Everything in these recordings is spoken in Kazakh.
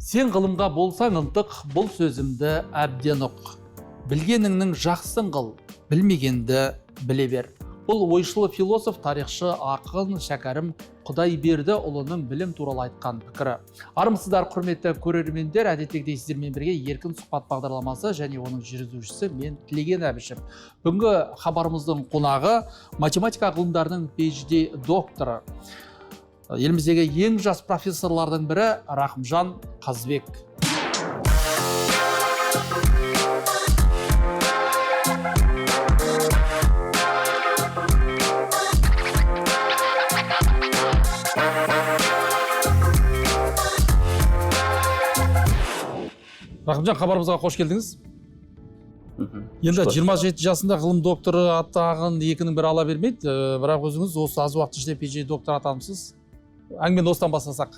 Сен ғылымға болсаң ынтық, бұл сөзімді әбден ұқ. Білгеніңнің жақсың қыл, білмегенді біле бер. Бұл ойшыл философ, тарихшы, ақын Шәкәрім Құдайбердіұлының білім туралы айтқан пікірі. Армысыздар, құрметті көрермендер, әдеттегідей сіздермен бірге еркін сұхбат бағдарламасы және оның жүргізушісі мен Тілеген Әбішев. Бүгінгі хабарымыздың қонағы математика ғылымдарының PhD докторы, еліміздегі ең жас профессорлардың бірі Рахымжан Қазбек. Рахымжан, хабарымызға қош келдіңіз. Енді 27 жасында ғылым докторы атағын екінің бірі ала бермейді, бірақ өзіңіз осы аз уақыт ішінде PhD доктор атаныпсыз. Әңгімені осыдан бастасақ.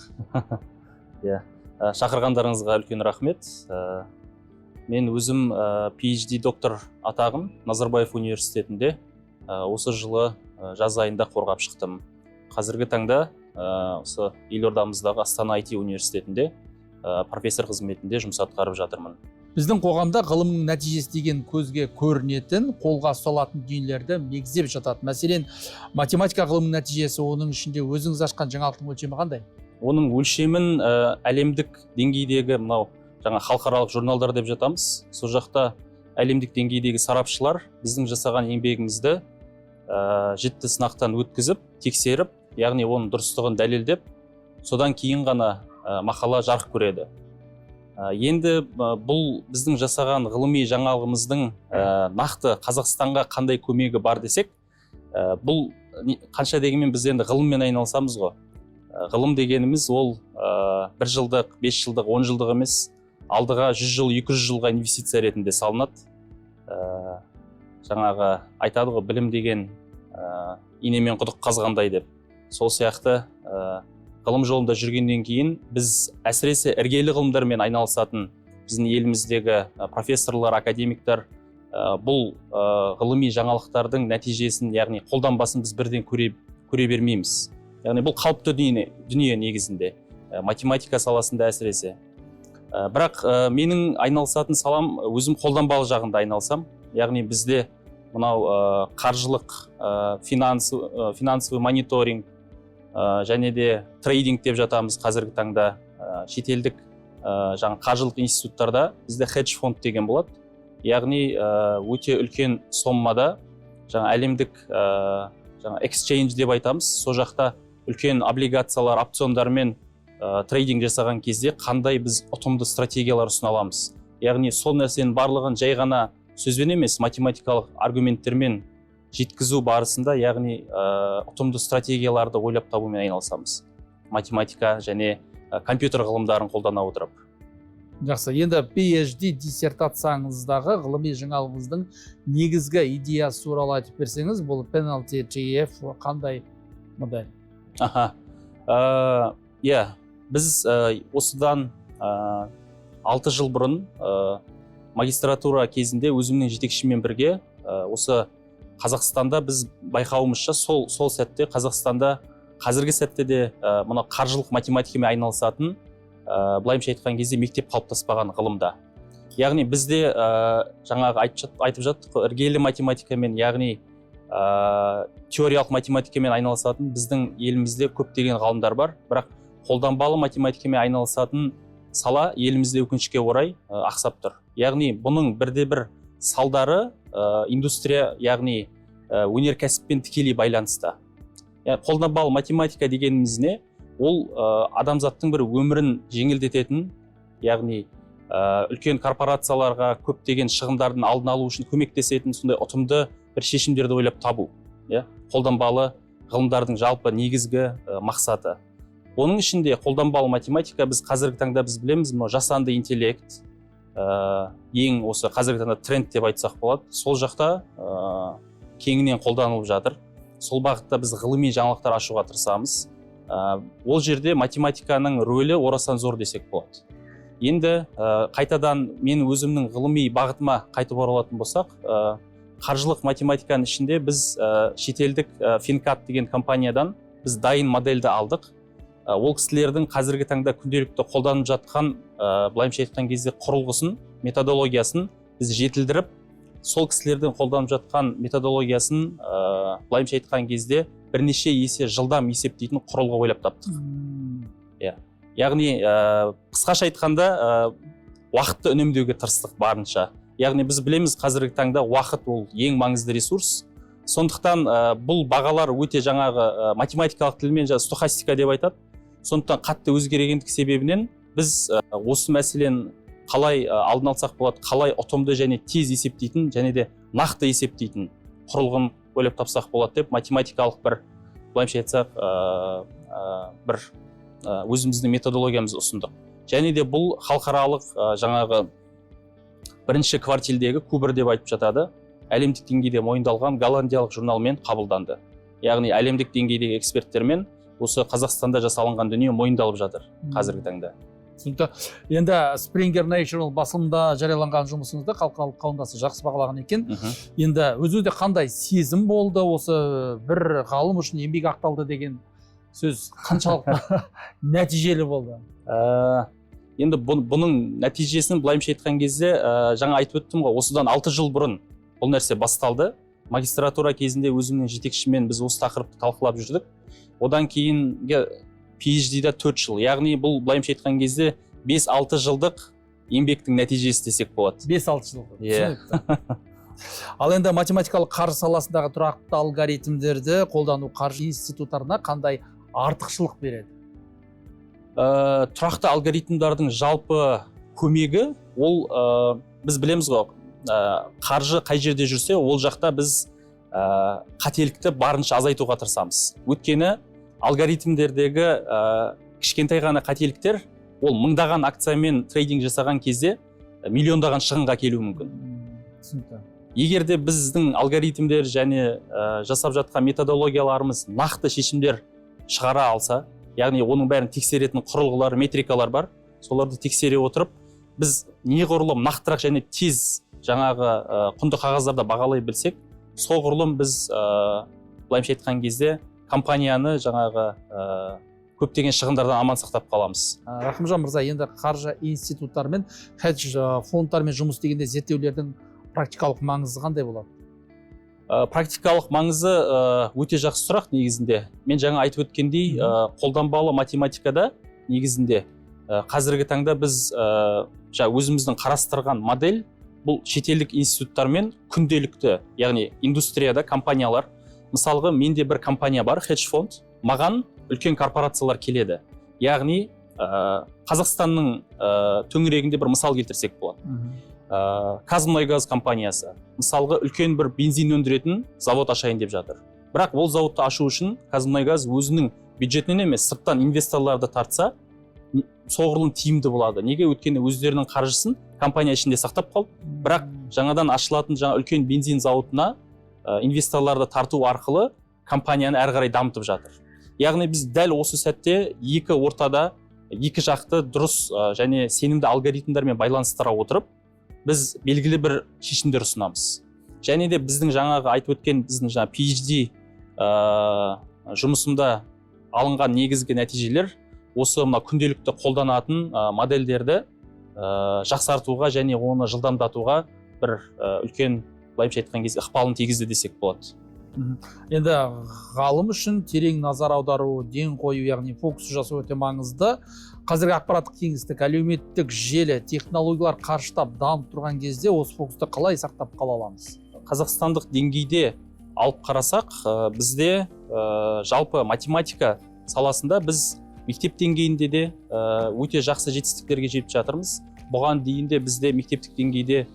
Шақырғандарыңызға үлкен рахмет. Мен өзім PhD доктор атағын Назарбаев университетінде осы жылы жаз айында қорғап шықтым. Қазіргі таңда осы елордамыздағы Астана IT университетінде профессор қызметінде жұмыс атқарып жатырмын. Біздің қоғамда ғылымның нәтижесі деген көзге көрінетін, қолға ұсталатын дүниелерді мегзеп жатады. Мәселен, математика ғылымның нәтижесі, оның ішінде өзіңіз ашқан жаңалықтың өлшемі қандай? Оның өлшемін әлемдік деңгейдегі мынау жаңа халықаралық журналдар деп жатамыз. Сол жақта әлемдік деңгейдегі сарапшылар біздің жасаған еңбегімізді жіті сынақтан өткізіп, тексеріп, яғни оның дұрыстығын дәлелдеп, содан кейін ғана мақала жарық көреді. Енді бұл біздің жасаған ғылыми жаңалығымыздың нақты Қазақстанға қандай көмегі бар десек, бұл қанша дегенмен біз енді ғылыммен айналысамыз ғой. Ғылым дегеніміз ол 1 жылдық, 5 жылдық, 10 жылдық емес, алдыға 100 жыл, 200 жылға инвестиция ретінде салынады. Жаңағы айтады ғой, білім деген инемен құдық қазғандай деп. Сол сияқты ғылым жолында жүргеннен кейін біз әсіресе іргелі ғылымдармен айналысатын біздің еліміздегі профессорлар, академиктер бұл ғылыми жаңалықтардың нәтижесін, яғни қолданбасын біз бірден көре бермейміз. Яғни бұл қалыпты дүние негізінде, математика саласында әсіресе. Бірақ менің айналысатын салам өзім қолданбалы жағында айналысам. Яғни бізде мынау қаржылық, финансовый мониторинг, және де трейдинг деп жатамыз қазіргі таңда шетелдік жаңа қаржылық институттарда бізде хедж фонд деген болады. Яғни өте үлкен соммада жаңа әлемдік жаңа exchange деп айтамыз. Сол жақта үлкен облигациялар, опциондармен трейдинг жасаған кезде қандай біз ұтымды стратегиялар ұсына аламыз. Яғни сол нәрсенің барлығын жай ғана сөзбен емес, математикалық аргументтермен жеткізу барысында, яғни ұтымды стратегияларды ойлап табумен айналысамыз. Математика және компьютер ғылымдарын қолдана отырып. Жақсы, енді PhD диссертацияңыздағы ғылыми жаңалығыңыздың негізгі идеясы туралы айтып берсеңіз, бұл penalty TF қандай модель? Біз осыдан 6 жыл бұрын магистратура кезінде өзімнің жетекшіммен бірге осы Қазақстанда біз байқауымызша сол сәтте Қазақстанда қазіргі сәтте де мұны қаржылық математикамен айналысатын, былайша айтқан кезде мектеп қалыптаспаған ғылымда. Яғни бізде жаңағы айтып жаттық, іргелі математикамен, яғни теориялық математикамен айналысатын біздің елімізде көптеген ғалымдар бар, бірақ қолданбалы математикамен айналысатын сала елімізде өкінішке орай ақсап тұр. Яғни бұның бірде-бір салдары индустрия, яғни өнеркәсіппен тікелей байланысты. Қолданбалы математика дегеніміз не? Ол адамзаттың бір өмірін жеңілдететін, яғни үлкен корпорацияларға көптеген шығындардың алдын алу үшін көмектесетін сондай ұтымды бір шешімдерді ойлап табу. Қолданбалы ғылымдардың жалпы негізгі мақсаты. Оның ішінде қолданбалы математика біз қазіргі таңда біз білеміз, жасанды интеллект, ең осы қазіргі таңда тренд деп айтсақ болады. Сол жақта кеңінен қолданылып жатыр. Сол бағытта біз ғылыми жаңалықтар ашуға тырысамыз. Ол жерде математиканың рөлі орасан зор десек болады. Енді қайтадан мен өзімнің ғылыми бағытыма қайтып оралатын болсақ, қаржылық математиканың ішінде біз шетелдік FinCat деген компаниядан біз дайын модельді алдық. ол кісілердің қазіргі таңда күнделікті қолданып жатқан былайша айтқан кезде құрылғысын, методологиясын біз жетілдіріп, сол кісілердің қолданып жатқан методологиясын былайша айтқан кезде бірнеше есе жылдам есептейтін құрылғы ойлап таптық. Яғни қысқаша айтқанда уақытты үнемдеуге тырыстық барынша. Яғни біз білеміз, қазіргі таңда уақыт ол ең маңызды ресурс. Сондықтан бұл бағалар өте жаңағы математикалық тілмен стохастика деп айтады. Сондықтан қатты өзгергендік себебінен біз осы мәселені қалай алдын алсақ болады, қалай ұтымды және тез есептейтін және де нақты есептейтін құрылғын ойлап тапсақ болады деп математикалық бір былайша айтсақ бір өзіміздің методологиямызды ұсындық. Және де бұл халықаралық жаңағы бірінші квартилдегі Кубер деп айтып жатады. Әлемдік деңгейде мойындалған голландиялық журналмен қабылданды. Яғни әлемдік деңгейдегі эксперттермен осы Қазақстанда жасалынған дүние мойындалып жатыр қазіргі таңда. Енді Springer Nature басылымда жарияланған жұмысыңызды халықаралық қауымдастық жақсы бағалаған екен. Енді өзіңізде қандай сезім болды, осы бір ғалым үшін еңбек ақталды деген сөз қаншалықты нәтижелі болды? Енді бұның нәтижесін былайша айтқан кезде жаңа айтып өттім ғой, осыдан 6 жыл бұрын бұл нәрсе басталды. Магистратура кезінде өзімнің жетекшімен біз осы тақырыпты талқылап жүрдік. Одан кейінгі PhD-да 4 жыл. Яғни бұл былайша айтқан кезде 5-6 жылдық еңбектің нәтижесі десек болады. 5-6 жыл. Ал енді математикалық қаржы саласындағы тұрақты алгоритмдерді қолдану қаржы институттарына қандай артықшылық береді? Тұрақты алгоритмдардың жалпы көмегі, ол біз білеміз ғой, қаржы қай жерде жүрсе, ол жақта біз қателікті барынша азайтуға тырысамыз. Өйткені алгоритмдердегі кішкентай ғана қателіктер, ол мыңдаған акциямен трейдинг жасаған кезде миллиондаған шығынға келуі мүмкін. Егер де біздің алгоритмдер және жасап жатқан методологияларымыз нақты шешімдер шығара алса, яғни оның бәрін тексеретін құрылғылар, метрикалар бар, соларды тексере отырып, біз неғұрлым нақтырақ және тез жаңағы құнды қағаздарды бағалай білсек, соғұрлым біз былайша айтқан кезде компанияны жаңағы көптеген шығындардан аман сақтап қаламыз. Рахымжан мырза, енді қаржы институттары мен хедж фондтармен жұмыс істегенде зерттеулердің практикалық маңызы қандай болады? Практикалық маңызы өте жақсы сұрақ негізінде. Мен жаңа айтып өткендей, қолданбалы математикада негізінде қазіргі таңда біз өзіміздің қарастырған модель бұл шетелдік институттармен күнделікті, яғни индустрияда компаниялар, мысалға менде бір компания бар, хедж фонд, маған үлкен корпорациялар келеді. Яғни Қазақстанның төңірегінде бір мысал келтірсек болады. Қазмұнайгаз компаниясы мысалға үлкен бір бензин өндіретін завод ашайын деп жатыр. Бірақ ол заводты ашу үшін Қазмұнайгаз өзінің бюджетінен емес, сырттан инвесторларды тартса, соғұрлым тиімді болады. Неге? Өйткені өздерінің қаржысын компания ішінде сақтап қалды. Бірақ жаңадан ашылатын үлкен бензин зауытына инвесторларды тарту арқылы компанияны әрі қарай дамытып жатыр. Яғни біз дәл осы сәтте екі ортада екі жақты дұрыс және сенімді алгоритмдермен байланыстыра отырып, біз белгілі бір шешімдер ұсынамыз. Және де біздің жаңағы айтып өткен біздің PhD жұмысымда алынған негізгі нәтижелер осы күнделікті қолданатын модельдерді жақсартуға және оны жылдамдатуға бір үлкен былайша айтқан кезде ықпалын тигізді десек болады. Енді ғалым үшін терең назар аудару, ден қою, яғни фокус жасау өте маңызды. Қазіргі ақпараттық кеңістік, әлеуметтік желі, технологиялар қарыштап дамып тұрған кезде осы фокусты қалай сақтап қала аламыз? Қазақстандық деңгейде алып қарасақ, бізде жалпы математика саласында біз мектеп деңгейінде де өте жақсы жетістіктерге жетіп жатырмыз. Бұған дейін де бізде мектептік деңгейде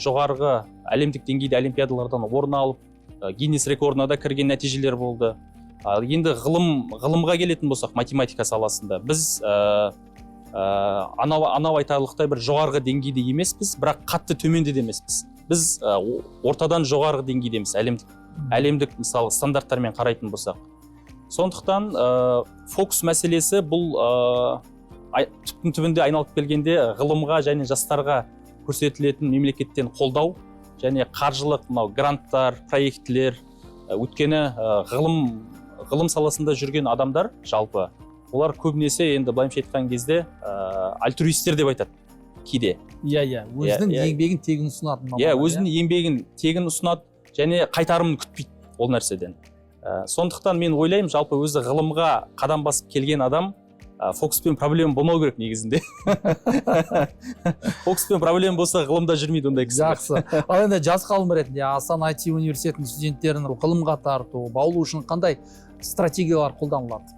жоғарғы әлемдік деңгейде олимпиадалардан орын алып, Гиннес рекордына да кірген нәтижелер болды. Енді ғылымға келетін болсақ, математика саласында біз анау айтарлықтай бір жоғарғы деңгейде емеспіз, бірақ қатты төменде де емеспіз. Біз ортадан жоғарғы деңгейдеміз, әлемдік мысалы стандарттармен қарайтын болсақ. Сондықтан фокус мәселесі бұл түптің түбінде айналып келгенде ғылымға және жастарға көрсетілетін мемлекеттен қолдау және қаржылық гранттар, проектілер. Өйткені ғылым саласында жүрген адамдар жалпы олар көбінесе енді былайша айтқан кезде альтруисттер деп айтады кейде. Иә, өзінің еңбегін тегін ұсынатын. Иә, өзінің еңбегін тегін ұсынады және қайтарымын күтпейді ол нәрседен. Сондықтан мен ойлаймын, жалпы өзі ғылымға қадам басып келген адам фокуспен проблема болмау керек негізінде. Фокуспен проблема болса ғылымда жүрмейді ондай кісі. Жақсы. Ал енді жас ғалым ретінде Астана IT университетінің студенттерін ғылымға тарту, баулу үшін қандай стратегиялар қолданылады?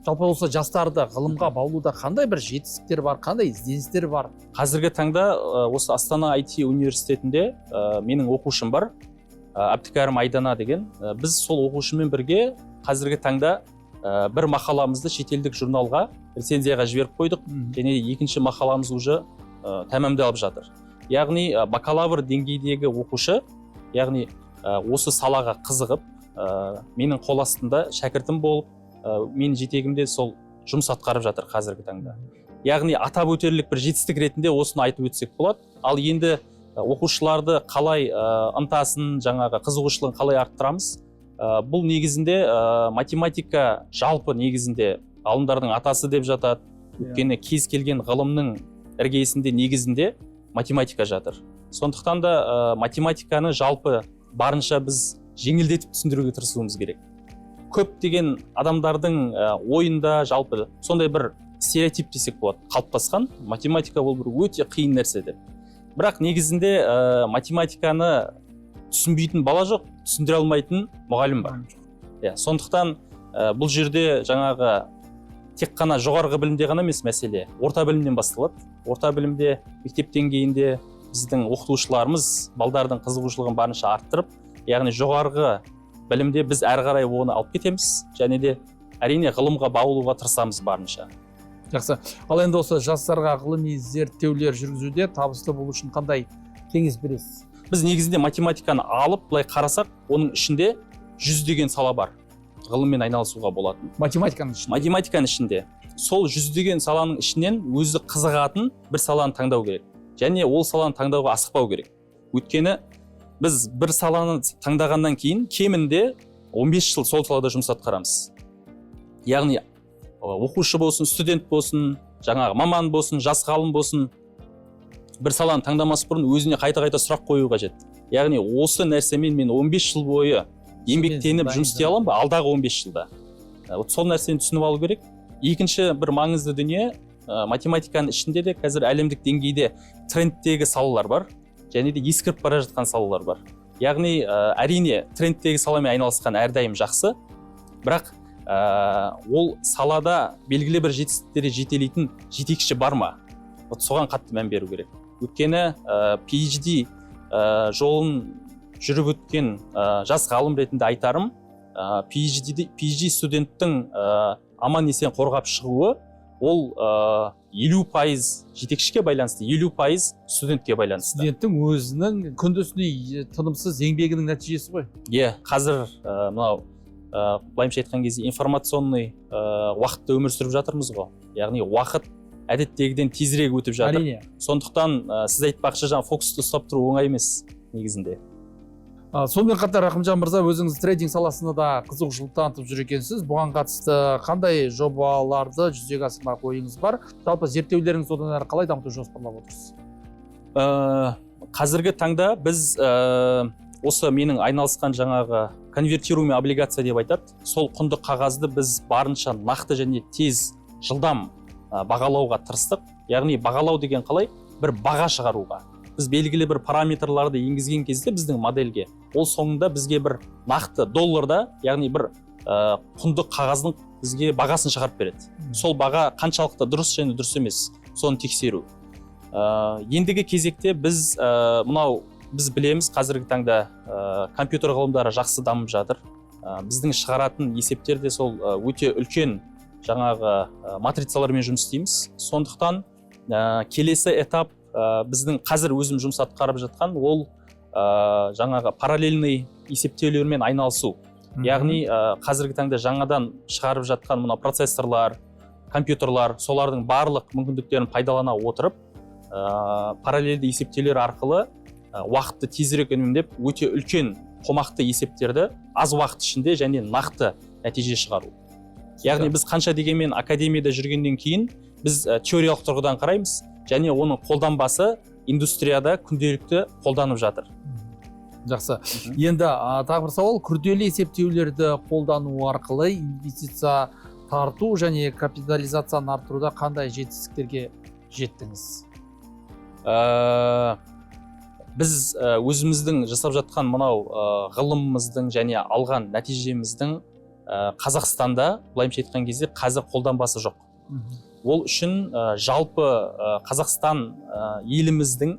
Жалпы осы жастарды ғылымға баулуда қандай бір жетістіктер бар, қандай ізденістер бар? Қазіргі таңда осы Астана IT университетінде менің оқушым бар, Әбдікәрім Айдана деген. Біз сол оқушымен бірге қазіргі таңда бір мақаламызды шетелдік журналға рецензияға жіберіп қойдық, және екінші мақаламыз уже тәмамдалып жатыр. Яғни бакалавр деңгейдегі оқушы, яғни осы салаға қызығып, менің қол астында шәкіртім болып, менің жетегімде сол жұмыс атқарып жатыр қазіргі таңда. Яғни атап өтерлік бір жетістік ретінде осыны айтып өтсек болады. Ал енді оқушыларды қалай ынтасын, жаңағы қызығушылығын қалай арттырамыз? Бұл негізінде математика жалпы негізінде ғалымдардың атасы деп жатады. Өйткені кез келген ғылымның іргесінде негізінде математика жатыр. Сондықтан да математиканы жалпы барынша біз жеңілдетіп түсіндіруге тырысуымыз керек. Көптеген адамдардың ойында жалпы сондай бір стереотип десек болады, қалыптасқан. Математика ол бір өте қиын нәрсе деп. Бірақ негізінде математиканы түсінбейтін бала жоқ, түсіндіре алмайтын мұғалім бар. Сондықтан бұл жерде жаңағы тек қана жоғарғы білімде ғана емес мәселе, орта білімнен басталады. Орта білімде, мектеп деңгейінде біздің оқытушыларымыз балдардың қызығушылығын барынша арттырып, яғни жоғарғы білімде біз әрі қарай оны алып кетеміз, және де әрине ғылымға баулуға тырысамыз барынша. Жақсы. Ал енді осы жастарға ғылыми зерттеулер жүргізуде табысты болу үшін қандай кеңес бересіз? Біз негізінде математиканы алып, былай қарасақ, оның ішінде 100 сала бар. Ғылыммен айналысуға болатын. Математиканың ішінде? Математиканың ішінде. Сол 100 саланың ішінен өзі қызығатын бір саланы таңдау керек. Және ол саланы таңдауға асықпау керек. Өйткені біз бір саланы таңдағаннан кейін кемінде 15 жыл сол салада жұмыс атқарамыз. Яғни оқушы болсын, студент болсын, жаңағы маман болсын, жас ғалым болсын, бір саланы таңдамас бұрын өзіне қайта-қайта сұрақ қою қажет. Яғни осы нәрсемен мен 15 жыл бойы еңбектеніп жұмыс істей аламын ба алдағы 15 жылда? Сол нәрсені түсініп алу керек. Екінші бір маңызды дүние, математиканың ішінде де қазір әлемдік деңгейде трендтегі салалар бар, және де ескіріп бара жатқан салалар бар. Яғни әрине трендтегі саламен айналысқан әрдайым жақсы, бірақ ол салада белгілі бір жетістіктерге жетелейтін жетекші бар ма? Соған қатты мән беру керек. Өйткені PhD жолын жүріп өткен жас ғалым ретінде айтарым, PhD студенттің аман есен қорғап шығуы, ол 50% жетекшіге байланысты, 50% студентке байланысты. Студенттің өзінің күндізіне тынымсыз еңбегінің нәтижесі ғой. Қазір мынау былайша айтқан кезде информационный уақытта өмір сүріп жатырмыз ғой. Яғни уақыт әдеттегіден тезірек өтіп жатыр. Әрине. Сондықтан сіз айтпақшы жаңа фокусты ұстап тұру оңай емес негізінде. Сонымен қатар Рахымжан мырза, өзіңіз трейдинг саласында да қызығушылық танытып жүр екенсіз. Бұған қатысты қандай жобаларды жүзеге асырмақ ойыңыз бар? Жалпы зерттеулеріңіз одан әрі қалай дамыту жоспарлап отырсыз? Қазіргі таңда біз осы менің айналысқан жаңағы конвертируемый облигация деп айтады. Сол құнды қағазды біз барынша нақты және тез, жылдам бағалауға тырыстық. Яғни бағалау деген қалай? Бір баға шығаруға. Біз белгілі бір параметрларды енгізген кезде біздің модельге, ол соңында бізге бір нақты долларда, яғни бір құнды қағаздың бізге бағасын шығарып береді. Сол баға қаншалықты дұрыс және дұрыс емес, соны тексеру. Ендігі кезекте біз біз білеміз, қазіргі таңда компьютер ғылымдары жақсы дамып жатыр. Біздің шығаратын есептер де сол өте үлкен жаңағы матрицалармен жұмыс істейміз. Сондықтан келесі этап біздің қазір өзім жұмыс атқарып жатқан ол жаңағы параллельный есептеулермен айналысу. Яғни қазіргі таңда жаңадан шығарып жатқан мына процессорлар, компьютерлар, солардың барлық мүмкіндіктерін пайдалана отырып, параллельді есептеулер арқылы уақытты тезірек үнемдеп, өте үлкен қомақты есептерді аз уақыт ішінде және нақты нәтиже шығару. яғни біз қанша дегенмен академияда жүргеннен кейін біз теориялық тұрғыдан қараймыз және оның қолданбасы индустрияда күнделікті қолданып жатыр. Жақсы. Енді тағы бір сауал, күрделі есептеулерді қолдану арқылы инвестиция тарту және капитализацияны арттыруда қандай жетістіктерге жеттіңіз? Біз өзіміздің жасап жатқан мынау ғылымымыздың және алған нәтижеміздің Қазақстанда былайша айтқан кезде қазір қолданбасы жоқ. Ол үшін жалпы Қазақстан еліміздің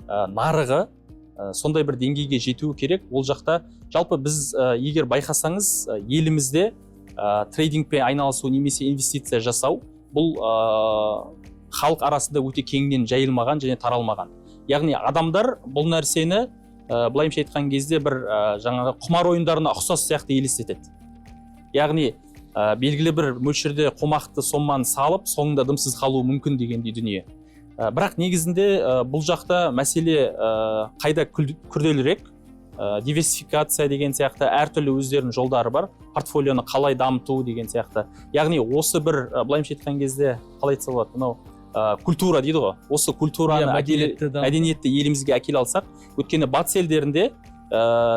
нарығы сондай бір деңгейге жетуі керек. Ол жақта жалпы біз егер байқасаңыз елімізде трейдингпен айналысу немесе инвестиция жасау бұл халық арасында өте кеңінен жайылмаған және таралмаған. Яғни адамдар бұл нәрсені былайша айтқан кезде бір жаңағы құмар ойындарына ұқсас сияқты елестетеді. Яғни белгілі бір мөлшерде қомақты соманы салып, соңында дымсыз қалуы мүмкін дегендей дүние. Бірақ негізінде бұл жақта мәселе қайда күрделірек, диверсификация деген сияқты әртүрлі өздерінің жолдары бар, портфолионы қалай дамыту деген сияқты. Яғни осы бір былайша айтқан кезде қалай айтса болады, мынау культура дейді ғой. Осы культураны, мәдениетті елімізге әкеле алсақ, өйткені батыс елдерінде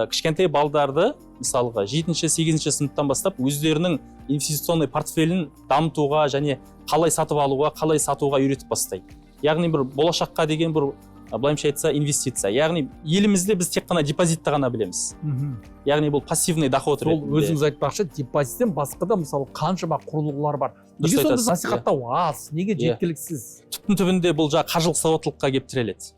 кішкентай балдарды мысалға 7-8 сыныптан бастап өздерінің инвестиционный портфелін дамытуға және қалай сатып алуға, қалай сатуға үйретіп бастайды. Яғни бір болашаққа деген бір былайша айтса инвестиция. Яғни елімізде біз тек қана депозитті ғана білеміз. Яғни бұл пассивный доход ретінде. Сол өзіңіз айтпақшы, депозиттен басқа да мысалы қаншама құрылғылар бар. Неге сонда насихаттау аз, неге жеткіліксіз? Түптің-түбінде бұл жаңа қаржылық сауаттылыққа келіп тіреледі.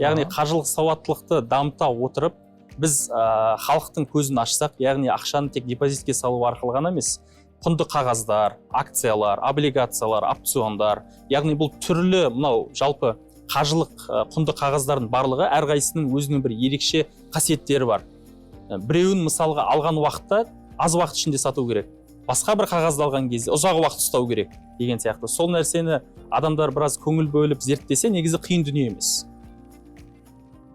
Яғни қаржылық сауаттылықты дамыта отырып, біз халықтың көзін ашсақ, яғни ақшаны тек депозитке салу арқылы ғана емес, құнды қағаздар, акциялар, облигациялар, опциондар, яғни бұл түрлі мынау жалпы қаржылық құнды қағаздардың барлығы әрқайсысының өзінің бір ерекше қасиеттері бар. Біреуін мысалға алған уақытта аз уақыт ішінде сату керек. Басқа бір қағазды алған кезде ұзақ уақыт ұстау керек деген сияқты. Сол нәрсені адамдар біраз көңіл бөліп зерттесе, негізі қиын дүние емес.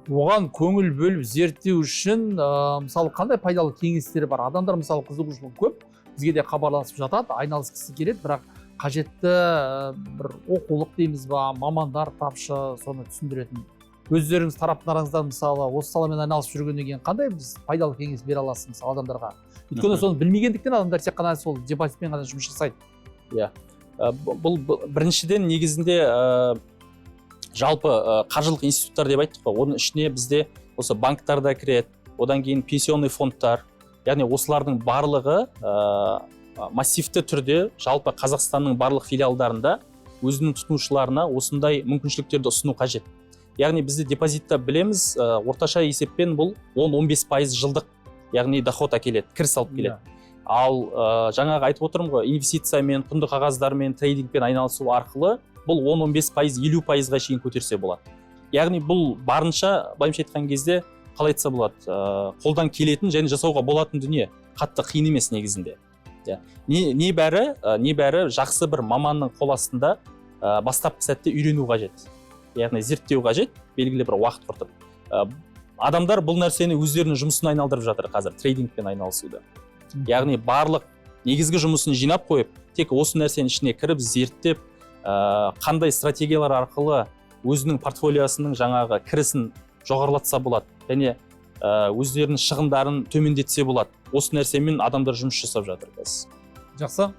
Оған көңіл бөліп зерттеу үшін мысалы қандай пайдалы кеңестер бар? Адамдар мысалы қызығушылығы көп, бізге де хабарласып жатады, айналысқысы келеді, бірақ қажетті бір оқулық дейміз ба, мамандар тапшы, соны түсіндіретін. Өздеріңіз тараптарыңыздан мысалы осы саламен айналысып жүргеннен кейін қандай біз пайдалы кеңес бере аласыз мысалы адамдарға? Өйткені соны білмегендіктен адамдар тек қана сол депозитпен ғана жұмыс жасайды. Иә. Бұл біріншіден негізінде жалпы қаржылық институттар деп айттық қой. Оның ішіне бізде осы банктар да кіреді, одан кейін пенсионный фондтар. Яғни осылардың барлығы массивті түрде жалпы Қазақстанның барлық филиалдарында өзінің тұтынушыларына осындай мүмкіншіліктерді ұсыну қажет. Яғни бізде депозитта білеміз, орташа есеппен бұл 10-15% жылдық, яғни доход әкеледі, кіріс алып келеді. Ал жаңағы айтып отырмын ғой, инвестициямен, құнды қағаздармен, трейдингпен айналысу арқылы бұл 10-15%, 50%-ға шейін көтерсе болады. Яғни бұл барынша, былайша айтқан кезде, қалай айтса болады, қолдан келетін және жасауға болатын дүние, қатты қиын емес негізінде. Небәрі жақсы бір маманның қол астында бастапқы сәтте үйрену қажет. Яғни зерттеу қажет, белгілі бір уақыт құртып. Адамдар бұл нәрсені өздерінің жұмысын айналдырып жатыр қазір, трейдингпен айналысуда. Яғни барлық негізгі жұмысын жинап қойып, тек осы нәрсенің ішіне кіріп, зерттеп, қандай стратегиялар арқылы өзінің портфолиосының жаңағы кірісін жоғарылатса болады, және өздерінің шығындарын төмендетсе болады. Осы нәрсемен адамдар жұмыс жасап жатыр. Жақсы.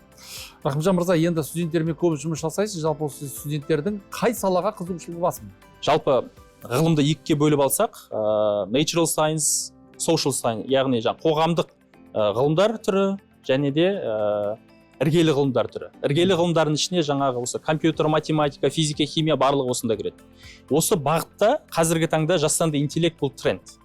Рахымжан мырза, енді студенттермен көп жұмыс жасайсыз. Жалпы осы студенттердің қай салаға қызығушылығы басым? Жалпы ғылымды екіге бөліп алсақ, natural science, social science, яғни қоғамдық ғылымдар түрі және де іргелі ғылымдар түрі. Іргелі ғылымдардың ішіне жаңағы осы компьютер, математика, физика, химия барлығы осында кіреді. Осы бағытта қазіргі таңда жасанды интеллект бұл тренд.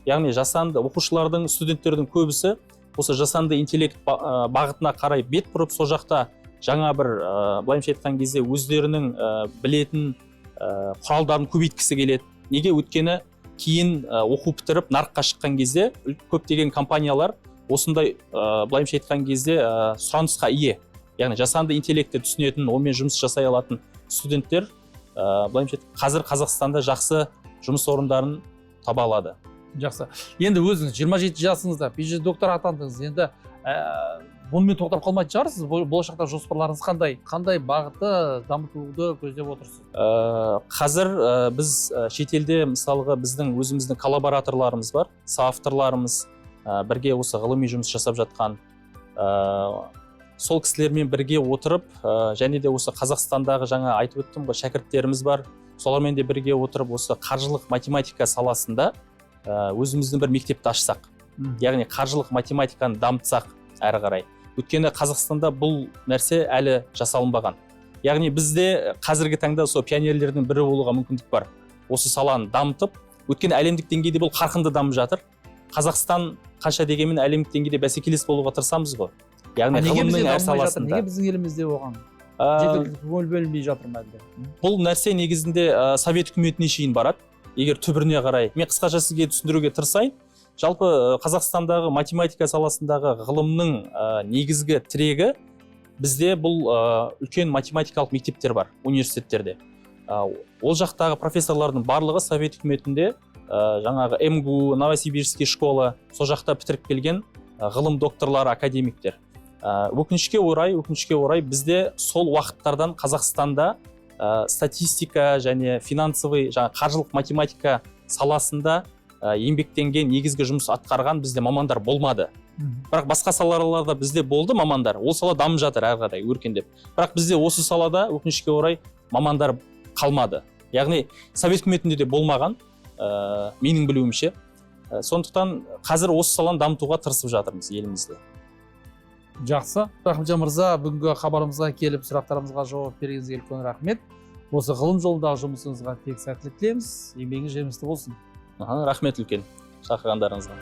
Яғни жасанды оқушылардың, студенттердің көбісі осы жасанды интеллект бағытына қарай бет бұрып, сол жақта жаңа бір былайша айтқан кезде өздерінің білетін құралдарын көбейткісі келеді. Неге? Өйткені кейін оқу бітіріп нарыққа шыққан кезде көптеген компаниялар осындай былайша айтқан кезде сұранысқа ие. Яғни жасанды интеллектті түсінетін, онымен жұмыс жасай алатын студенттер былайша қазір Қазақстанда жақсы жұмыс орындарын таба алады. Жақсы. Енді өзіңіз 27 жасыңызда PhD доктор атандыңыз. Енді Бұнымен тоқтап қалмайтын шығарсыз. Болашақта жоспарларыңыз қандай бағытты дамытуды көздеп отырсыз? Қазір біз шетелде мысалға біздің өзіміздің коллабораторларымыз бар, соавторларымыз, бірге осы ғылыми жұмыс жасап жатқан, сол кісілермен бірге отырып, және де осы Қазақстандағы жаңа айтып өттім ғой, шәкірттеріміз бар, солармен де бірге отырып осы қаржылық математика саласында өзіміздің бір мектепті ашсақ, яғни қаржылық математиканы дамытсақ әрі қарай. Өйткені Қазақстанда бұл нәрсе әлі жасалынбаған. Яғни бізде қазіргі таңда сол пионерлердің бірі болуға мүмкіндік бар. Осы саланы дамытып, өйткені әлемдік деңгейде бұл қарқынды дамып жатыр. Қазақстан қанша дегенмен әлемдік деңгейде бәсекелес болуға тырысамыз ғой. Яғни ғылымның әр саласында. Неге біздің елімізде оған жеткілікті көңіл бөлінбей жатыр ма әлде? Бұл нәрсе негізінде Совет үкіметіне шейін барады. Егер түбіріне қарай, мен қысқаша сізге түсіндіруге тырысайын. Жалпы Қазақстандағы математика саласындағы ғылымның негізгі тірегі бізде бұл үлкен математикалық мектептер бар университеттерде. Ол жақтағы профессорлардың барлығы Совет үкіметінде жаңағы МГУ, Новосибирский школа, сол жақта бітіріп келген ғылым докторлары, академиктер. Өкінішке орай бізде сол уақыттардан Қазақстанда статистика және финансовый, қаржылық математика саласында еңбектенген негізгі жұмыс атқарған бізде мамандар болмады. Бірақ басқа салаларда бізде болды мамандар, ол сала дамып жатыр әрі қарай өркендеп. Бірақ бізде осы салада өкінішке орай мамандар қалмады. Яғни Совет үкіметінде де болмаған, менің білуімше. Сондықтан қазір осы саланы дамытуға тырысып жатырмыз елімізде. Жақсы. Рахметжан мырза, бүгінгі хабарымызға келіп сұрақтарымызға жауап бергеніңізге үлкен рахмет. Осы ғылым жолындағы жұмысыңызға тек сәттілік тілейміз. Еңбегіңіз жемісті болсын. Рахмет үлкен шақырғандарыңызға.